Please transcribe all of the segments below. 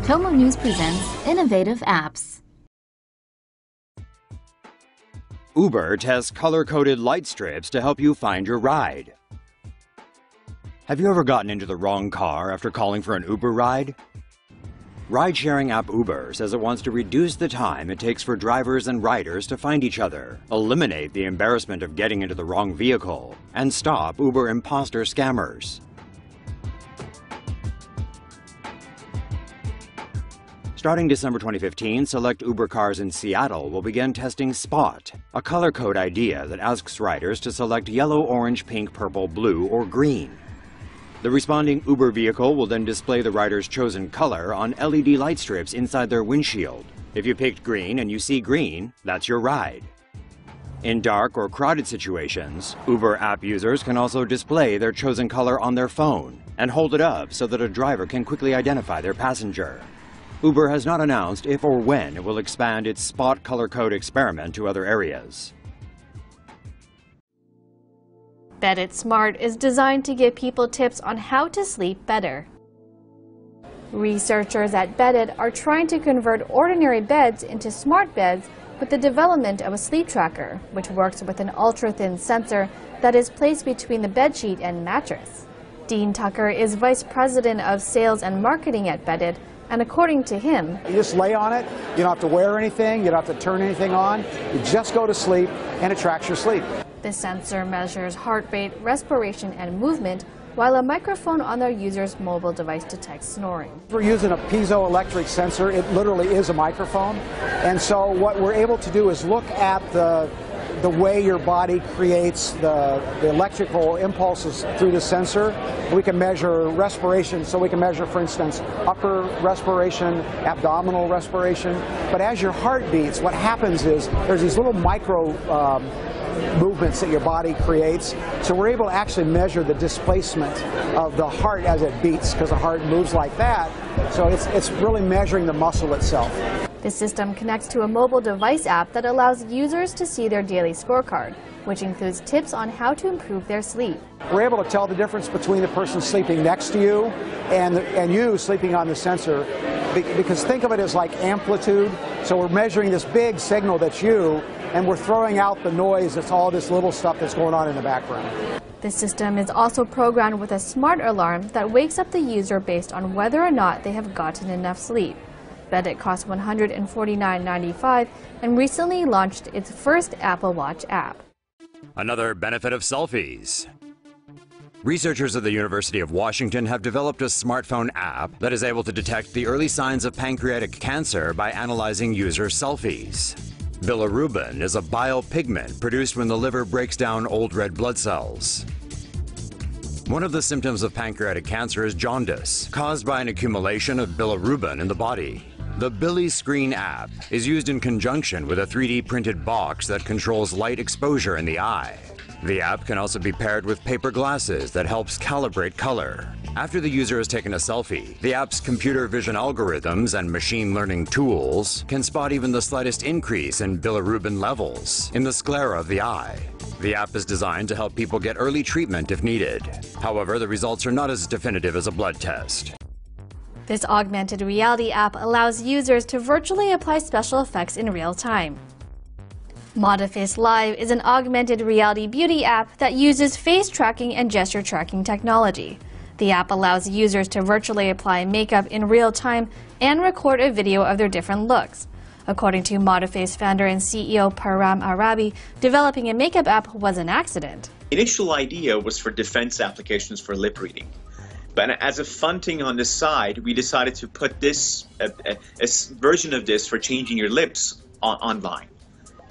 TomoNews presents Innovative Apps. Uber tests color-coded light strips to help you find your ride. Have you ever gotten into the wrong car after calling for an Uber ride? Ride-sharing app Uber says it wants to reduce the time it takes for drivers and riders to find each other, eliminate the embarrassment of getting into the wrong vehicle, and stop Uber imposter scammers. Starting December 2015, select Uber cars in Seattle will begin testing Spot, a color code idea that asks riders to select yellow, orange, pink, purple, blue, or green. The responding Uber vehicle will then display the rider's chosen color on LED light strips inside their windshield. If you picked green and you see green, that's your ride. In dark or crowded situations, Uber app users can also display their chosen color on their phone and hold it up so that a driver can quickly identify their passenger. Uber has not announced if or when it will expand its Spot color code experiment to other areas. Beddit Smart is designed to give people tips on how to sleep better. Researchers at Beddit are trying to convert ordinary beds into smart beds with the development of a sleep tracker, which works with an ultra-thin sensor that is placed between the bedsheet and mattress. Dean Tucker is Vice President of Sales and Marketing at Beddit, and according to him, you just lay on it, you don't have to wear anything, you don't have to turn anything on, you just go to sleep and it tracks your sleep. The sensor measures heart rate, respiration, and movement, while a microphone on their user's mobile device detects snoring. We're using a piezoelectric sensor. It literally is a microphone. And so what we're able to do is look at the way your body creates the electrical impulses through the sensor. We can measure respiration, so we can measure, for instance, upper respiration, abdominal respiration. But as your heart beats, what happens is there's these little micro movements that your body creates. So we're able to actually measure the displacement of the heart as it beats, because the heart moves like that. So it's really measuring the muscle itself. The system connects to a mobile device app that allows users to see their daily scorecard, which includes tips on how to improve their sleep. We're able to tell the difference between the person sleeping next to you and you sleeping on the sensor, because think of it as like amplitude. So we're measuring this big signal that's you, and we're throwing out the noise that's all this little stuff that's going on in the background. The system is also programmed with a smart alarm that wakes up the user based on whether or not they have gotten enough sleep. Beddit costs $149.95 and recently launched its first Apple Watch app. Another benefit of selfies. Researchers at the University of Washington have developed a smartphone app that is able to detect the early signs of pancreatic cancer by analyzing user selfies. Bilirubin is a bile pigment produced when the liver breaks down old red blood cells. One of the symptoms of pancreatic cancer is jaundice, caused by an accumulation of bilirubin in the body. The Billy Screen app is used in conjunction with a 3D printed box that controls light exposure in the eye. The app can also be paired with paper glasses that helps calibrate color. After the user has taken a selfie, the app's computer vision algorithms and machine learning tools can spot even the slightest increase in bilirubin levels in the sclera of the eye. The app is designed to help people get early treatment if needed. However, the results are not as definitive as a blood test. This augmented reality app allows users to virtually apply special effects in real time. Modiface Live is an augmented reality beauty app that uses face tracking and gesture tracking technology. The app allows users to virtually apply makeup in real time and record a video of their different looks. According to Modiface founder and CEO Param Arabi, developing a makeup app was an accident. The initial idea was for defense applications for lip reading. But as a fun thing on the side, we decided to put this, a version of this for changing your lips online.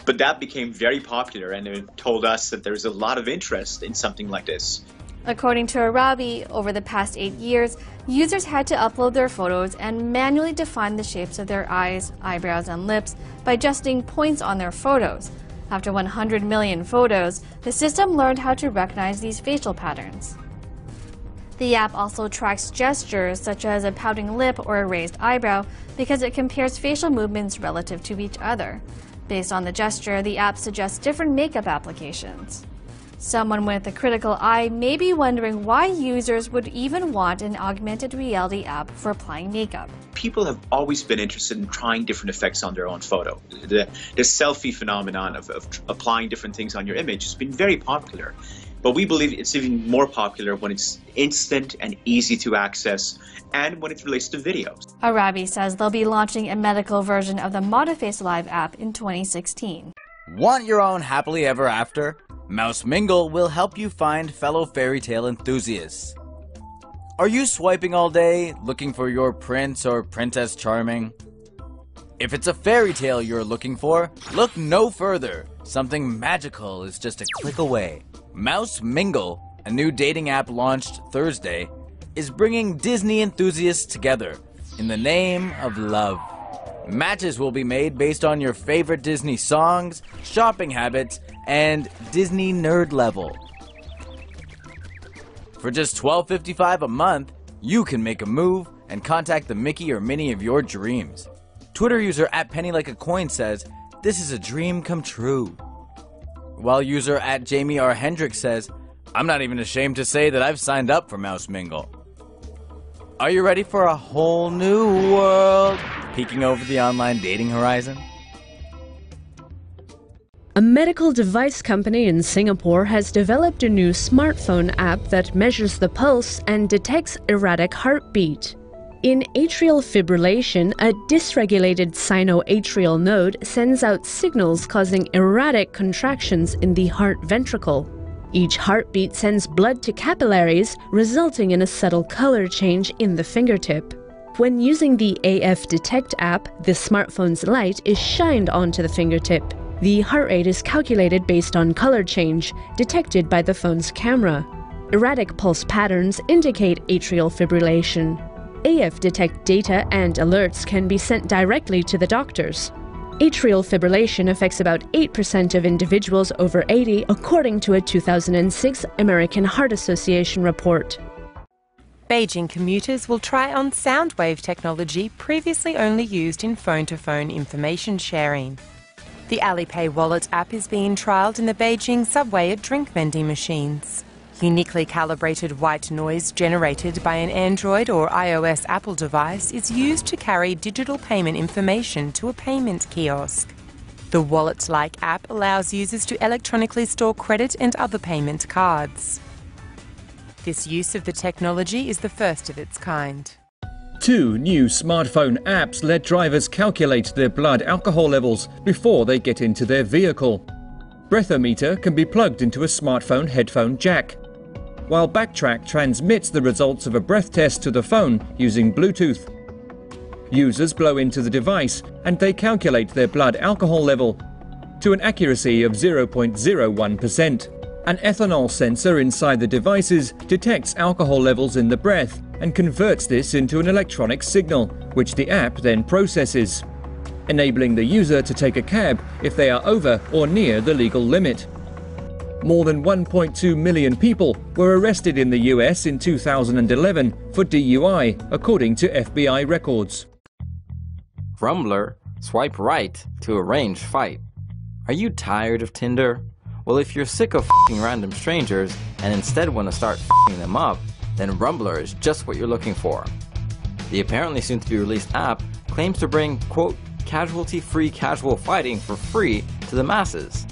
But that became very popular, and it told us that there's a lot of interest in something like this. According to Arabi, over the past 8 years, users had to upload their photos and manually define the shapes of their eyes, eyebrows, and lips by adjusting points on their photos. After 100 million photos, the system learned how to recognize these facial patterns. The app also tracks gestures such as a pouting lip or a raised eyebrow because it compares facial movements relative to each other. Based on the gesture, the app suggests different makeup applications. Someone with a critical eye may be wondering why users would even want an augmented reality app for applying makeup. People have always been interested in trying different effects on their own photo. The selfie phenomenon of applying different things on your image has been very popular. But we believe it's even more popular when it's instant and easy to access, and when it relates to videos. Awww says they'll be launching a medical version of the Modiface Live app in 2016. Want your own happily ever after? Mouse Mingle will help you find fellow fairy tale enthusiasts. Are you swiping all day, looking for your prince or princess charming? If it's a fairy tale you're looking for, look no further. Something magical is just a click away. Mouse Mingle, a new dating app launched Thursday, is bringing Disney enthusiasts together in the name of love. Matches will be made based on your favorite Disney songs, shopping habits, and Disney nerd level. For just $12.55 a month, you can make a move and contact the Mickey or Minnie of your dreams. Twitter user @PennyLikeACoin says, "This is a dream come true." While user @JamieR. says, "I'm not even ashamed to say that I've signed up for Mouse Mingle." Are you ready for a whole new world peeking over the online dating horizon? A medical device company in Singapore has developed a new smartphone app that measures the pulse and detects erratic heartbeat. In atrial fibrillation, a dysregulated sinoatrial node sends out signals causing erratic contractions in the heart ventricle. Each heartbeat sends blood to capillaries, resulting in a subtle color change in the fingertip. When using the AF Detect app, the smartphone's light is shined onto the fingertip. The heart rate is calculated based on color change, detected by the phone's camera. Erratic pulse patterns indicate atrial fibrillation. AF Detect data and alerts can be sent directly to the doctors. Atrial fibrillation affects about 8% of individuals over 80, according to a 2006 American Heart Association report. Beijing commuters will try on soundwave technology previously only used in phone-to-phone information sharing. The Alipay Wallet app is being trialled in the Beijing subway at drink vending machines. Uniquely calibrated white noise generated by an Android or iOS Apple device is used to carry digital payment information to a payment kiosk. The wallet-like app allows users to electronically store credit and other payment cards. This use of the technology is the first of its kind. 2 new smartphone apps let drivers calculate their blood alcohol levels before they get into their vehicle. Breathometer can be plugged into a smartphone headphone jack, while Backtrack transmits the results of a breath test to the phone using Bluetooth. Users blow into the device and they calculate their blood alcohol level to an accuracy of 0.01%. An ethanol sensor inside the devices detects alcohol levels in the breath and converts this into an electronic signal, which the app then processes, enabling the user to take a cab if they are over or near the legal limit. More than 1.2 million people were arrested in the US in 2011 for DUI, according to FBI records. Rumbler, swipe right to arrange fight. Are you tired of Tinder? Well, if you're sick of f***ing random strangers and instead want to start f***ing them up, then Rumbler is just what you're looking for. The apparently soon-to-be-released app claims to bring, quote, casualty-free casual fighting for free to the masses.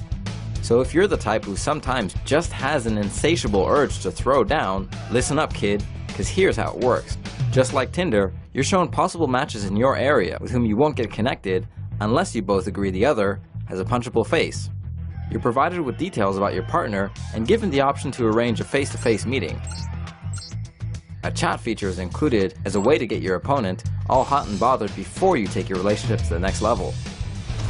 So if you're the type who sometimes just has an insatiable urge to throw down, listen up, kid, because here's how it works. Just like Tinder, you're shown possible matches in your area with whom you won't get connected unless you both agree the other has a punchable face. You're provided with details about your partner and given the option to arrange a face-to-face meeting. A chat feature is included as a way to get your opponent all hot and bothered before you take your relationship to the next level.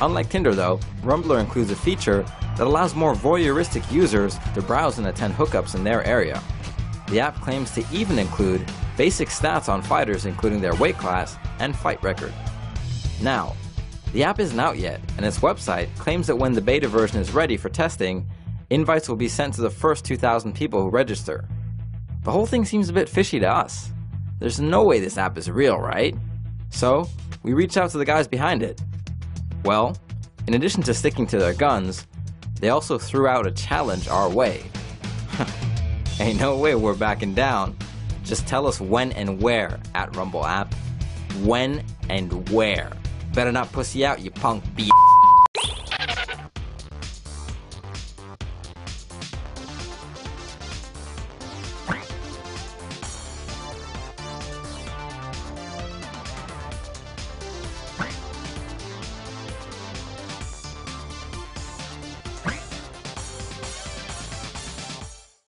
Unlike Tinder though, Rumbler includes a feature that allows more voyeuristic users to browse and attend hookups in their area. The app claims to even include basic stats on fighters including their weight class and fight record. Now, the app isn't out yet, and its website claims that when the beta version is ready for testing, invites will be sent to the first 2,000 people who register. The whole thing seems a bit fishy to us. There's no way this app is real, right? So, we reached out to the guys behind it. Well, in addition to sticking to their guns, they also threw out a challenge our way. Ain't no way we're backing down. Just tell us when and where at Rumble app. When and where. Better not pussy out, you punk b****.